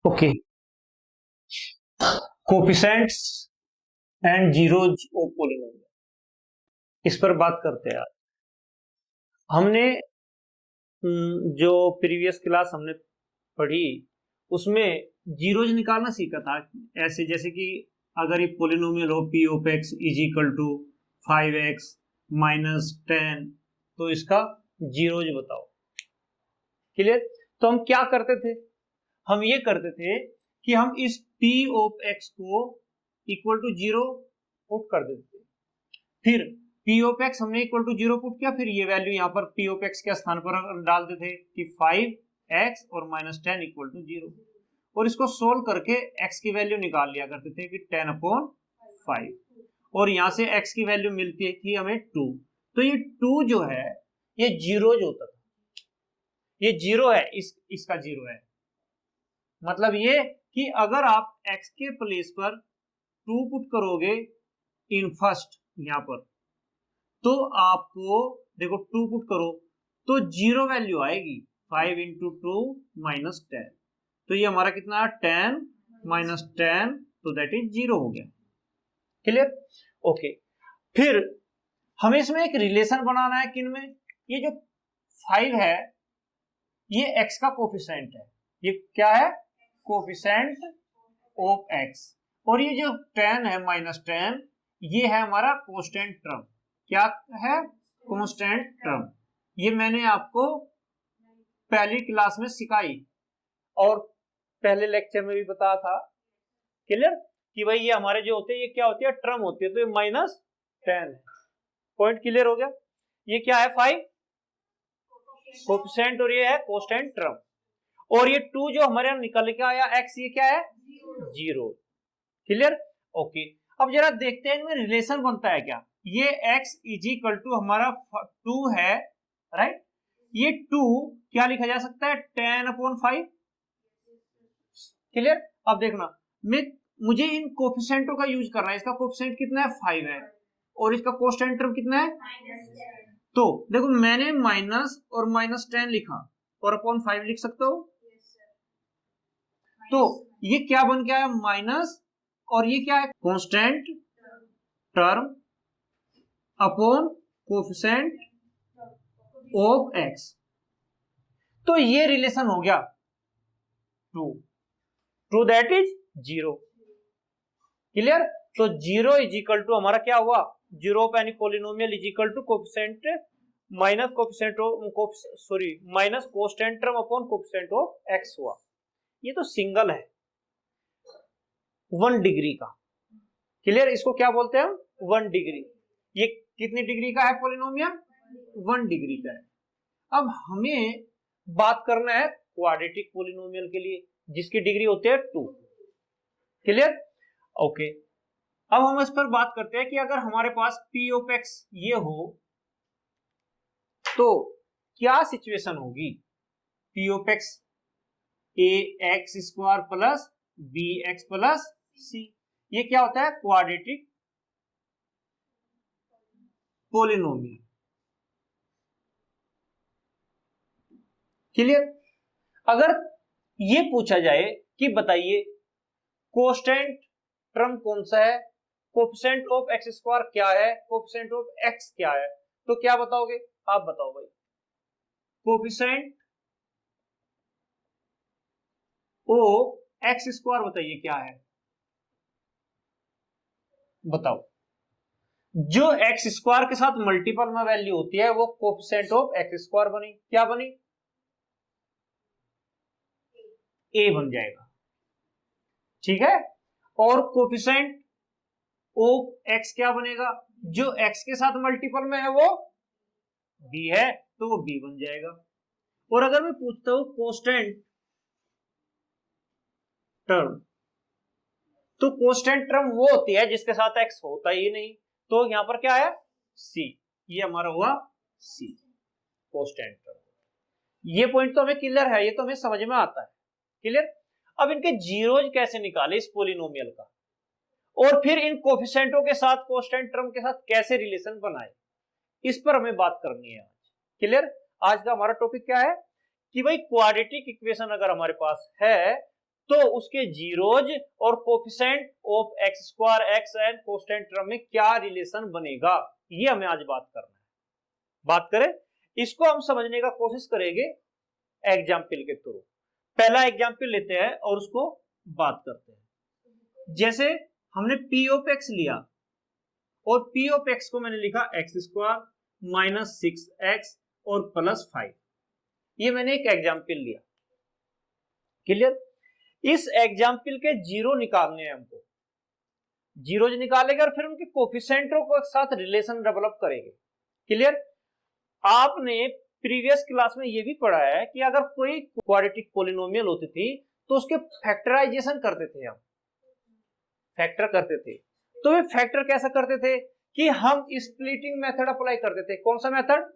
Okay, coefficients and zeros of polynomial, इस पर बात करते हैं आज। हमने जो प्रीवियस क्लास हमने पढ़ी उसमें जीरोज निकालना सीखा था, ऐसे जैसे कि अगर ये पॉलिनोमियल हो p of x is equal to 5x minus 10, तो इसका जीरोज बताओ। क्लियर? तो हम क्या करते थे, हम ये करते थे कि हम इस p ऑफ x को इक्वल टू 0 पुट कर देते थे। फिर p ऑफ x हमने इक्वल टू 0 पुट किया, फिर ये वैल्यू यहाँ पर p ऑफ x के स्थान पर डालते थे कि 5x और माइनस 10 इक्वल टू 0, और इसको सोल्व करके x की वैल्यू निकाल लिया करते थे कि 10/5, और यहाँ से x की वैल्यू मिलती थी हमें 2। तो ये 2 जो है ये जीरोज होता था, ये जीरो है, इसका जीरो है। मतलब ये कि अगर आप x के प्लेस पर 2 पुट करोगे इन फर्स्ट यहां पर, तो आपको देखो 2 पुट करो तो जीरो वैल्यू आएगी। 5 इंटू 2 माइनस 10, तो ये हमारा कितना 10 माइनस 10, तो दैट इज 0 हो गया। क्लियर? ओके, फिर हमें इसमें एक रिलेशन बनाना है किन में, ये जो 5 है ये x का कोफिशिएंट है, ये क्या है कोफिशिएंट ऑफ x, और ये जो 10 है माइनस 10 ये है हमारा कांस्टेंट टर्म। क्या है? Constant term. ये मैंने आपको पहली क्लास में सिखाई और पहले लेक्चर में भी बताया था। क्लियर? कि भाई ये हमारे जो होते हैं ये क्या होती है, टर्म होती है, तो ये माइनस 10 है। पॉइंट क्लियर हो गया? ये क्या है 5 कोफिशिएंट और ये है कांस्टेंट टर्म, और ये 2 जो हमारे यहां निकल के आया x, ये क्या है 0। क्लियर? ओके, अब जरा देखते हैं इनमें रिलेशन बनता है क्या। ये x इज इक्वल टू हमारा 2 है, राइट? ये 2 क्या लिखा जा सकता है 10/5। क्लियर? अब देखना, मुझे इन कोफिशिएंटों का यूज करना है। इसका कोफिशिएंट कितना है 5 है, और इसका कांस्टेंट टर्म कितना है तो देखो मैंने माइनस और माइनस 10 लिखा और अपॉन 5 लिख सकते हो। तो ये क्या बन गया है माइनस, और ये क्या है constant term upon coefficient of x, तो ये रिलेशन हो गया 2 दैट इज 0। क्लियर? तो 0 इज इक्वल टू हमारा क्या हुआ, 0 of any polynomial is equal to coefficient minus coefficient minus constant term upon coefficient of x हुआ। ये तो सिंगल है 1 डिग्री का। क्लियर? इसको क्या बोलते हैं हम 1 डिग्री। ये कितनी डिग्री का है पॉलिनोमियल 1 डिग्री का है। अब हमें बात करना है क्वाड्रेटिक पॉलिनोमियल के लिए जिसकी डिग्री होती है 2। क्लियर? ओके, अब हम इस पर बात करते हैं कि अगर हमारे पास p ऑफ x ये हो तो क्या सिचुएशन होगी। p of x ax² plus bx plus c, ये क्या होता है क्वाड्रेटिक पॉलिनोमियल। क्लियर? अगर ये पूछा जाए कि बताइए कांस्टेंट टर्म कौन सा है, कोफिशिएंट ऑफ x² क्या है, कोफिशिएंट ऑफ x क्या है, तो क्या बताओगे आप? बताओ भाई, कोफिशिएंट ऑफ x² बताइए क्या है, बताओ। जो x² के साथ मल्टीपल में वैल्यू होती है वो कोफिशिएंट ऑफ x² बनी, क्या बनी a बन जाएगा। ठीक है? और कोफिशिएंट ऑफ x क्या बनेगा, जो x के साथ मल्टीपल में है वो b है, तो वो b बन जाएगा। और अगर मैं पूछता हूं कांस्टेंट टर्म, तो कांस्टेंट टर्म वो होती है जिसके साथ x होता ही नहीं, तो यहां पर क्या है c, ये हमारा हुआ c कांस्टेंट टर्म। ये पॉइंट तो हमें क्लियर है, ये तो हमें समझ में आता है। क्लियर? अब इनके जीरोज कैसे निकाले इस पॉलिनोमियल का, और फिर इन कोफिशिएंटों के साथ कांस्टेंट टर्म के साथ कैसे रिलेशन बनाए, इस पर हमें बात करनी है आज। क्लियर? आज का हमारा टॉपिक क्या है कि भाई क्वाड्रेटिक इक्वेशन अगर हमारे पास है तो उसके जीरोज और coefficient of x square x and constant term में क्या रिलेशन बनेगा, ये हमें आज बात करना है। बात करें, इसको हम समझने का कोशिश करेंगे एग्जाम्पल के थ्रू। पहला एग्जाम्पल लेते हैं और उसको बात करते हैं। जैसे हमने पी ऑफ एक्स लिया और पी ऑफ एक्स को मैंने लिखा एक्स स्क्वायर माइनस 6x और प्लस 5। ये मैंने एक एग्जाम्पल लिया। क्लियर? इस एग्जाम्पल के जीरो निकालने हैं हमको। जीरोज निकालेंगे और फिर उनके कोफिशिएंटों के साथ रिलेशन डेवलप करेंगे। क्लियर? आपने प्रीवियस क्लास में ये भी पढ़ा है कि अगर कोई क्वाड्रेटिक पॉलिनोमियल होती थी तो उसके फैक्टराइजेशन करते थे, हम फैक्टर करते थे। तो वे फैक्टर कैसा करते थे कि हम स्प्लिटिंग मेथड अप्लाई करते थे। कौन सा मेथड?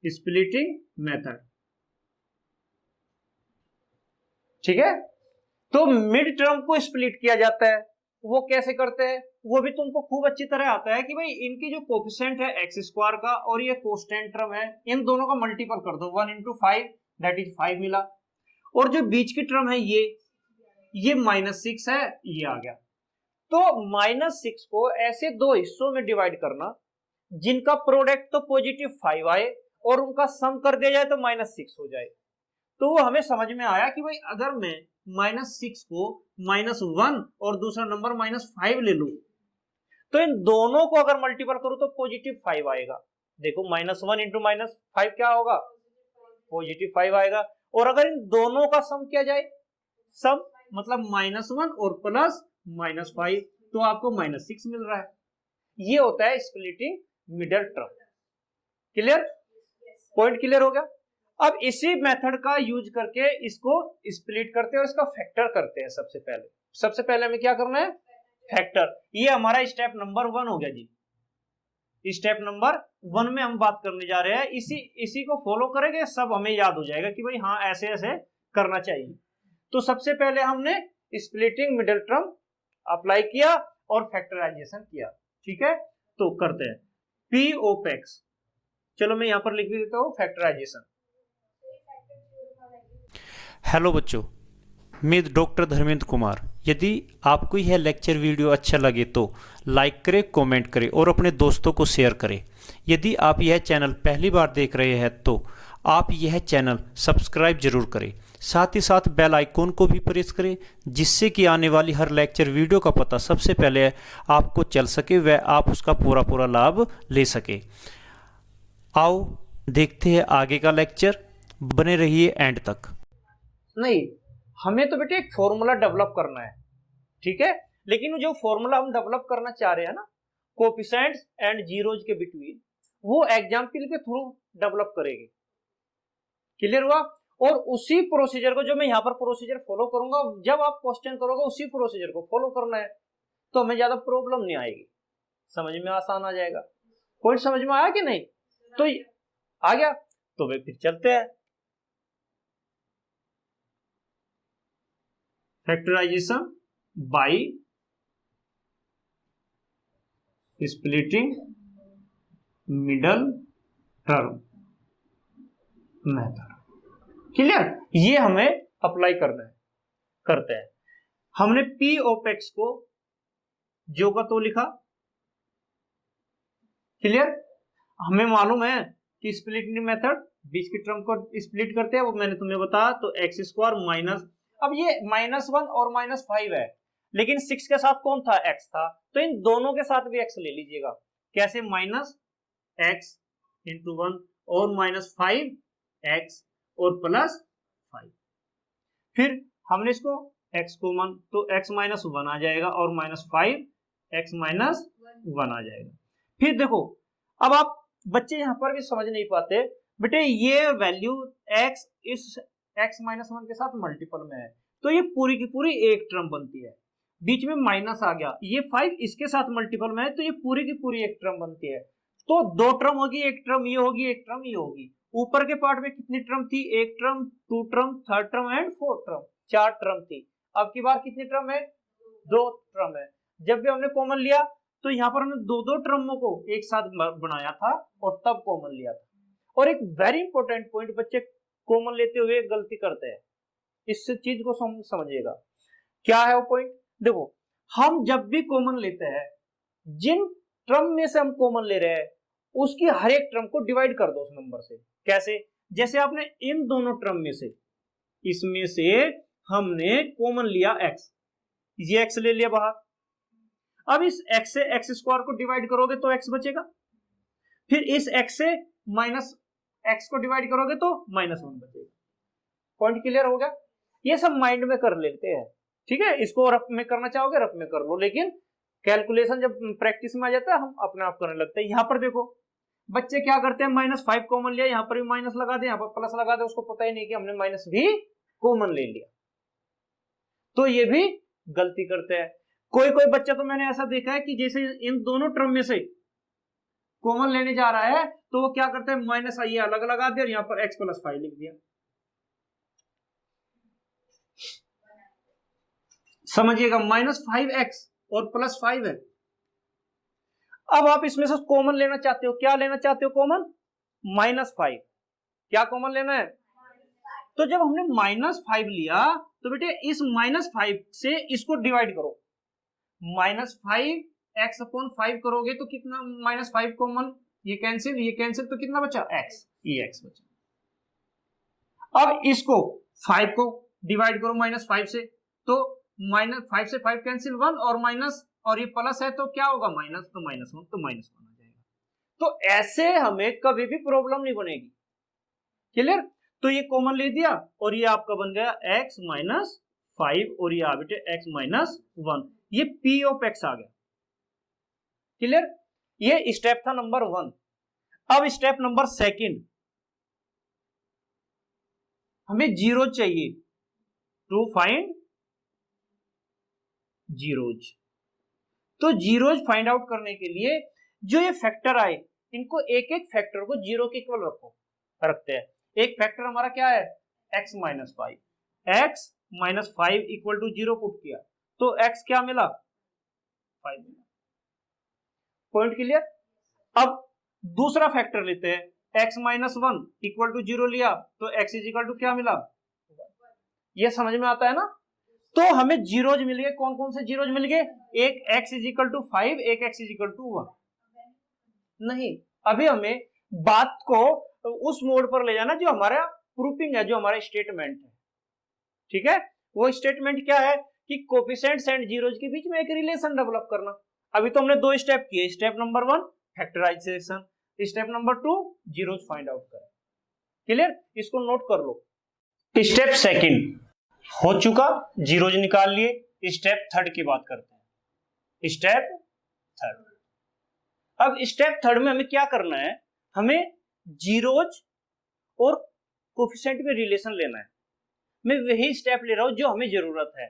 Splitting method. ठीक है, तो मिड टर्म को स्प्लिट किया जाता है। वो कैसे करते हैं वो भी तुमको खूब अच्छी तरह आता है कि भाई इनकी जो कोफिशिएंट है एक्स स्क्वायर का और ये कांस्टेंट टर्म है, इन दोनों का मल्टीपल कर दो। 1 × 5 दैट इज 5 मिला। और जो बीच की टर्म है ये -6 है, ये आ गया। तो -6 को ऐसे दो हिस्सों में डिवाइड करना जिनका प्रोडक्ट तो पॉजिटिव 5 आए और उनका सम कर दिया जाए तो -6 हो जाए। तो वो हमें समझ में आया कि भाई अगर मैं -6 को -1 और दूसरा नंबर -5 ले लूं तो इन दोनों को अगर मल्टीपल करूं तो पॉजिटिव 5 आएगा। देखो -1 × -5 क्या होगा? पॉजिटिव 5 आएगा। और अगर इन दोनों का सम किया जाए, सम मतलब -1 और प्लस -5, तो आपको -6 मिल रहा है। ये होता है splitting middle term. Clear? Point clear हो गया? अब इसी मेथड का यूज करके इसको स्प्लिट करते हैं और इसका फैक्टर करते हैं। सबसे पहले हमें क्या करना है? फैक्टर। ये हमारा स्टेप नंबर 1 हो गया जी। स्टेप नंबर 1 में हम बात करने जा रहे हैं। इसी को फॉलो करेंगे, सब हमें याद हो जाएगा कि भाई हाँ ऐसे ऐसे करना चाहिए। तो सबसे पहले हमने स्प्लिटिंग मिडल टर्म अप्लाई किया और फैक्टराइजेशन किया। ठीक है, तो करते हैं पी ऑफ एक्स। चलो मैं यहां पर लिख भी देता हूं फैक्टराइजेशन। हेलो बच्चों, मैं डॉक्टर धर्मेंद्र कुमार। यदि आपको यह लेक्चर वीडियो अच्छा लगे तो लाइक करें, कमेंट करें और अपने दोस्तों को शेयर करें। यदि आप यह चैनल पहली बार देख रहे हैं तो आप यह चैनल सब्सक्राइब जरूर करें। साथ ही साथ बेल आइकॉन को भी प्रेस करें जिससे कि आने वाली हर लेक्चर वीडियो का पता सबसे पहले आपको चल सके व आप उसका पूरा लाभ ले सके। आओ देखते हैं आगे का लेक्चर। बने रहिए एंड तक। नहीं, हमें तो बेटे एक फॉर्मूला डेवलप करना है। ठीक है, लेकिन जो फॉर्मूला हम डेवलप करना चाह रहे हैं ना कोफिशिएंट्स एंड जीरोज के बिटवीन, वो एग्जाम्पल के थ्रू डेवलप करेंगे। क्लियर हुआ? और उसी प्रोसीजर को, जो मैं यहाँ पर प्रोसीजर फॉलो करूंगा, जब आप क्वेश्चन करोगे उसी प्रोसीजर को फॉलो करना है, तो हमें ज्यादा प्रॉब्लम नहीं आएगी, समझ में आसान आ जाएगा। पॉइंट समझ में आया कि नहीं? तो आ गया, तो वे फिर चलते हैं। Factorization by splitting middle term method. Clear? ये हमें अप्लाई करना है। करते हैं। हमने पी ऑफ एक्स को जो का तो लिखा। क्लियर? हमें मालूम है कि स्प्लिटिंग मेथड बीच की टर्म को स्प्लिट करते हैं, वो मैंने तुम्हें बताया। तो एक्स स्क्वायर माइनस, अब ये -1 और -5 है, लेकिन 6 के साथ कौन था? x था। तो इन दोनों के साथ भी x ले लीजिएगा। कैसे? -x × 1 और -5x और +5। फिर हमने इसको x कॉमन, तो x -1 आ जाएगा और -5x -1 आ जाएगा। फिर देखो, अब आप बच्चे यहां पर भी समझ नहीं पाते बेटे, ये वैल्यू x इस x -1 के साथ मल्टीपल में है, तो ये पूरी की पूरी एक टर्म बनती है। बीच में माइनस आ गया, ये 5 इसके साथ मल्टीपल में है, तो ये पूरी की पूरी एक टर्म बनती है। तो दो टर्म होगी, एक टर्म ये होगी, एक टर्म ये होगी। ऊपर के पार्ट में कितनी टर्म थी? एक term, 2 term, 3rd term and 4th term, 4 term थी। अब की बार कितनी टर्म है? 2 टर्म है। जब भी हमने कॉमन लिया तो यहाँ पर हमने दो टर्मों को एक साथ बनाया था और तब कॉमन लिया था। और एक वेरी इंपॉर्टेंट पॉइंट बच्चे, कॉमन लेते हुए गलती करते हैं, इस चीज को समझिएगा। क्या है वो पॉइंट? देखो, हम जब भी कॉमन लेते हैं, जिन टर्म में से हम कॉमन ले रहे हैं उसकी हर एक टर्म को डिवाइड कर दो उस नंबर से। कैसे? जैसे आपने इन दोनों टर्म में से, इसमें से हमने कॉमन लिया x, ये x ले लिया बाहर। अब इस x से x स्क्वायर को डिवाइड करोगे तो x बचेगा, फिर इस x से माइनस x को डिवाइड करोगे तो -1 बचेगा। पॉइंट क्लियर हो गया? ये सब माइंड में कर लेते हैं, ठीक है। इसको रफ में करना चाहोगे रफ में कर लो, लेकिन कैलकुलेशन जब प्रैक्टिस में आ जाता है हम अपने आप करने लगते हैं। यहां पर देखो बच्चे क्या करते हैं, -5 कॉमन लिया, यहां पर भी माइनस लगा दे, यहां पर प्लस लगा दे, उसको पता ही नहीं कि हमने माइनस भी कॉमन ले लिया, तो ये भी गलती करते हैं। कोई कोई बच्चा तो मैंने ऐसा देखा है कि जैसे इन दोनों टर्म में से कॉमन लेने जा रहा है तो वो क्या करते हैं, माइनस ये अलग लगा दिया और यहां पर x + 5 लिख दिया। समझिएगा, -5x और +5 है। अब आप इसमें से कॉमन लेना चाहते हो, क्या लेना चाहते हो कॉमन? -5। क्या कॉमन लेना है? तो जब हमने -5 लिया तो बेटे इस -5 से इसको डिवाइड करो, -5x/5 करोगे तो कितना, -5 कॉमन, ये कैंसिल तो कितना बचा, x, ये x बचा। अब इसको 5 को डिवाइड करो -5 से, तो -5 से 5 कैंसिल, 1 और माइनस, और ये प्लस है तो क्या होगा, माइनस, तो -1 तो -1 आ जाएगा। तो ऐसे हमें कभी भी प्रॉब्लम नहीं बनेगी। क्लियर? तो ये कॉमन ले दिया और ये आपका बन गया x - 5 और ये बेटे x - 1, ये p ऑफ x आ गया। क्लियर? ये स्टेप था नंबर 1। अब स्टेप नंबर 2, हमें जीरो चाहिए, टू फाइंड जीरोज। तो जीरोज फाइंड आउट करने के लिए जो ये फैक्टर आए, इनको एक एक फैक्टर को जीरो के इक्वल रखते हैं। एक फैक्टर हमारा क्या है, x - 5, x - 5 equal to 0 put किया तो x क्या मिला, 5 मिला। Point clear? अब दूसरा फैक्टर लेते हैं, x - 1 इक्वल टू 0 लिया तो x इक्वल टू क्या मिला, ये समझ में आता है ना? तो हमें जीरोज मिल गए। कौन कौन से जीरोज मिल गए? एक x इक्वल टू 5, एक x इक्वल टू 1। नहीं, अभी हमें बात को उस मोड पर ले जाना जो हमारा प्रूफिंग है, जो हमारा स्टेटमेंट है। ठीक है, वो स्टेटमेंट क्या है कि कोफिशिएंट्स एंड जीरोज के बीच में एक रिलेशन डेवलप करना। अभी तो हमने 2 स्टेप किए। Step number 1 factorization, step number 2 zeros find out करें। क्लियर? इसको नोट कर लो। स्टेप 2 हो चुका, जीरोज निकाल लिए। स्टेप 3 की बात करते हैं। स्टेप 3, अब स्टेप 3 में हमें क्या करना है, हमें जीरोज और कोफिशिएंट में रिलेशन लेना है। मैं वही स्टेप ले रहा हूं जो हमें जरूरत है।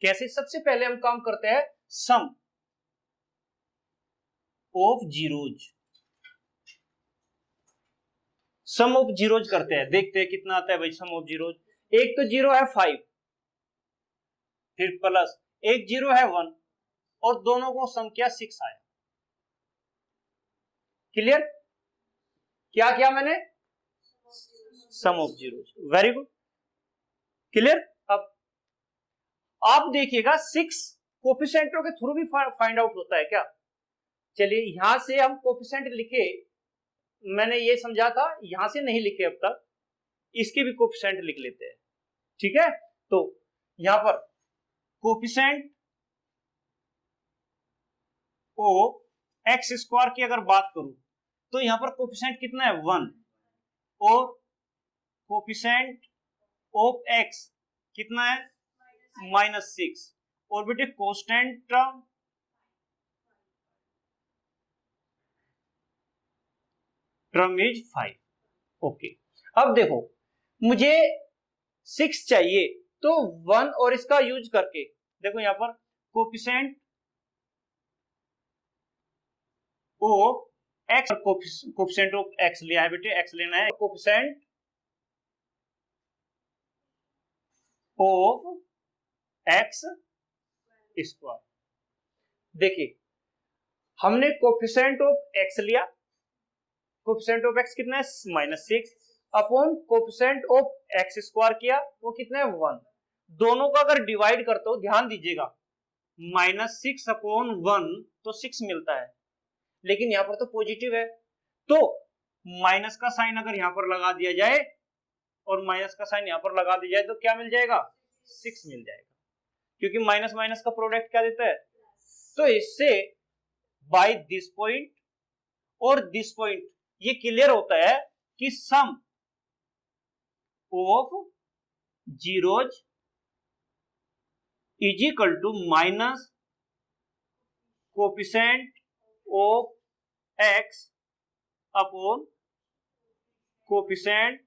कैसे? सबसे पहले हम काम करते हैं sum of zeros. Sum of zeros करते हैं, देखते हैं कितना आता है भाई सम ऑफ जीरोज। एक तो जीरो है 5, फिर प्लस एक जीरो है 1, और दोनों को सम किया 6 आया। क्लियर? क्या किया मैंने? Sum of zeros. Very good, clear. अब आप देखिएगा 6 कोफिशिएंटों के थ्रू भी फाइंड आउट होता है क्या? चलिए यहां से हम कोफिशिएंट लिखे, मैंने ये समझा था, यहां से नहीं लिखे अब तक, इसके भी कोफिशिएंट लिख लेते हैं। ठीक है, तो यहां पर कोफिशिएंट ओ एक्स स्क्वायर की अगर बात करूं तो यहां पर कोफिशिएंट कितना है, 1, और कोफिशिएंट ऑफ एक्स कितना है, -6, और बेटे कांस्टेंट टर्म इज 5। ओके, अब देखो मुझे 6 चाहिए, तो 1 और इसका यूज करके देखो यहां पर coefficient of x, coefficient of x लिया है बेटे, एक्स लेना है, कोफिशिएंट ऑफ एक्स स्क्वायर। देखिए हमने कोफिशिएंट ऑफ एक्स लिया, कोफिशिएंट ऑफ एक्स कितना है, -6, upon coefficient of x square किया, वो कितना है 1। दोनों का अगर डिवाइड करते हो, ध्यान दीजिएगा, -6 अपॉन 1 तो 6 मिलता है, लेकिन यहाँ पर तो पॉजिटिव है, तो माइनस का साइन अगर यहाँ पर लगा दिया जाए और माइनस का साइन यहाँ पर लगा दिया जाए तो क्या मिल जाएगा, 6 मिल जाएगा, क्योंकि माइनस माइनस का प्रोडक्ट क्या देता है। तो इससे बाय दिस पॉइंट और दिस पॉइंट ये क्लियर होता है कि sum of zeros is equal to minus coefficient of x upon coefficient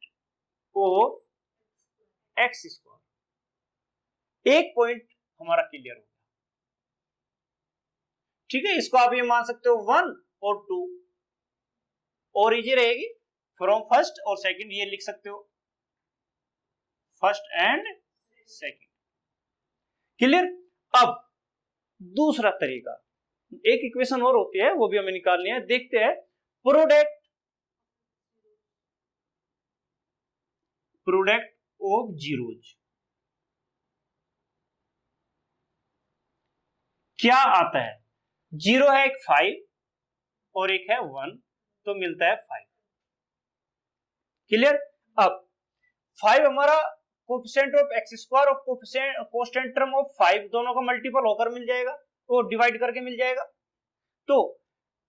of x square. एक पॉइंट हमारा क्लियर हो गया, ठीक है। इसको आप ये मान सकते हो 1 और 2, और इजी रहेगी फ्रॉम फर्स्ट और सेकंड, ये लिख सकते हो फर्स्ट एंड सेकंड। क्लियर। अब दूसरा तरीका, एक इक्वेशन और होती है, वो भी हमें निकालनी है। देखते हैं प्रोडक्ट ऑफ जीरोज क्या आता है। जीरो है एक 5 और एक है 1, तो मिलता है 5। क्लियर। अब 5 हमारा कोफिशिएंट ऑफ एक्स स्क्वायर और कोफिशिएंट टर्म ऑफ 5 दोनों का मल्टीपल होकर मिल जाएगा, वो डिवाइड करके मिल जाएगा। तो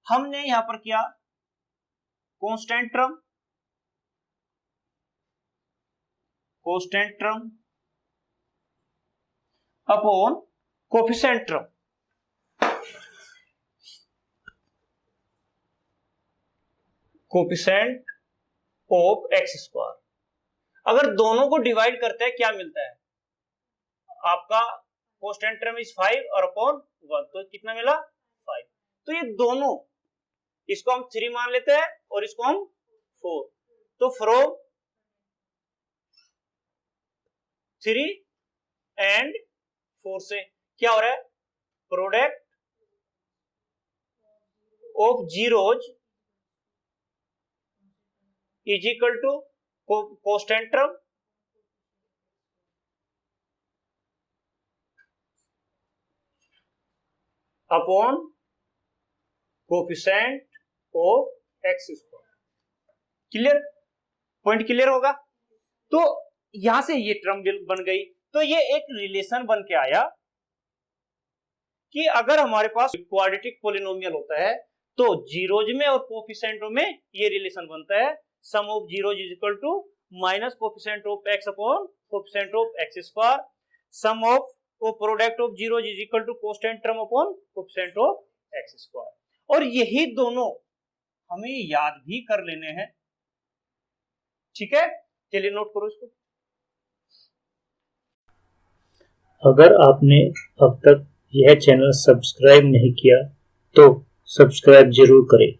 हमने यहां पर किया constant term upon coefficient term, coefficient of x square. अगर दोनों को डिवाइड करते हैं क्या मिलता है आपका, कांस्टेंट टर्म इज 5 और अपॉन 1, तो कितना मिला 5। तो ये दोनों, इसको हम 3 मान लेते हैं और इसको हम 4, तो फ्रॉम 3 एंड 4 से क्या हो रहा है, product of zeros is equal to constant term upon coefficient of x square. Clear, point clear होगा। तो यहां से ये टर्म बन गई, तो ये एक रिलेशन बन के आया कि अगर हमारे पास क्वाड्रेटिक पॉलिनोमियल होता है तो जीरोज में और कोफिशिएंटों में ये रिलेशन बनता है, sum of zeros is equal to minus coefficient of x upon coefficient of x square, sum of product of zeros is equal to constant term upon coefficient of x square. और यही दोनों हमें याद भी कर लेने हैं, ठीक है। चलिए नोट करो इसको। अगर आपने अब तक यह चैनल सब्सक्राइब नहीं किया तो सब्सक्राइब जरूर करें।